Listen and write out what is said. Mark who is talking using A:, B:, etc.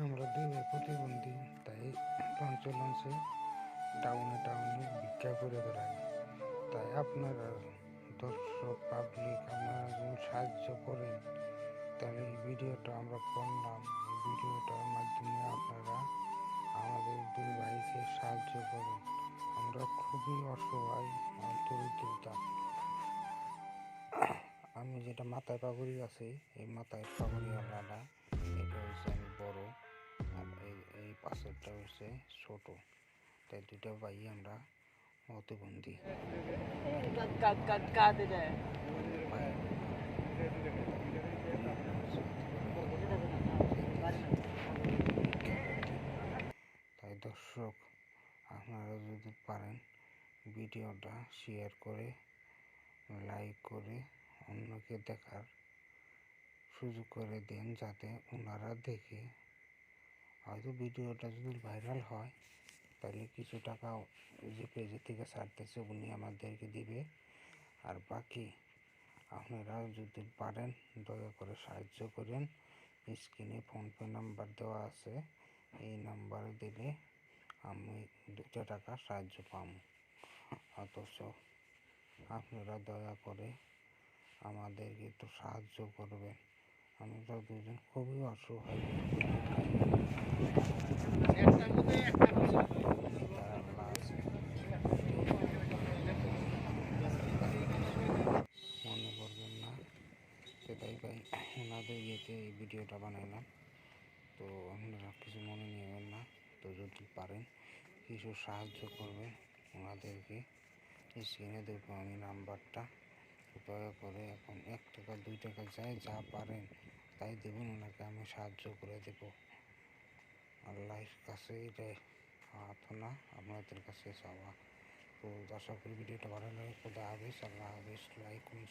A: আমরা দুই ভাই প্রতিবন্ধী, তাই লঞ্চে লঞ্চে টাউনে টাউনে ভিক্ষা করে বেড়াই। তাই আপনারা দর্শক পাবলিক আপনারা যদি সাহায্য করেন, তাহলে এই ভিডিওটা আমরা করলাম। এই ভিডিওটার মাধ্যমে আপনারা আমাদের দুই ভাইকে সাহায্য করুন। আমরা খুবই অসহায় দরিদ্রতা। আমি যেটা মাথায় পাগড়ি আছে, এই মাথায় পাগড়িওয়ালাটা এটা হচ্ছে আমি বড়, আর এই পাশেরটা হচ্ছে ছোট। তাই দুটো ভাই আমরা প্রতিবন্ধী। তাই দর্শক, আপনারা যদি পারেন ভিডিওটা শেয়ার করে লাইক করে অন্যকে দেখার সুযোগ করে দেন, যাতে ওনারা দেখে হয়তো ভিডিওটা যদি ভাইরাল হয় তাহলে কিছু টাকা যে পেজের থেকে ছাড়তেছে উনি আমাদেরকে দিবে। আর বাকি আপনারা যদি পারেন দয়া করে সাহায্য করেন। স্ক্রিনে ফোনপে নাম্বার দেওয়া আছে, এই নাম্বার দিলে আমি 2 টাকা সাহায্য পাব। অথচ আপনারা দয়া করে আমাদেরকে একটু সাহায্য করবেন। আমরা দুজন খুবই অসহায়। মনে করবেন না, সেটাই ভাই ওনাদের ইয়েতে এই ভিডিওটা বানাইলাম। তো আপনারা কিছু মনে নেবেন না। তো যদি পারেন কিছু সাহায্য করবেন ওনাদেরকে। স্ক্রিনে দেবো আমি নাম্বারটা, দয়া করে এখন 1 টাকা 2 টাকা যা পারেন তাই দেবেন, ওনাকে আমি সাহায্য করে দেব। আল্লাহর কাছে এটাই প্রার্থনা, আপনাদের কাছে চাওয়া। তো আশা করি ভিডিওটা ভালো লাগে। খোদা হাফেজ। আল্লাহ হাফেজ। লাইক করুন।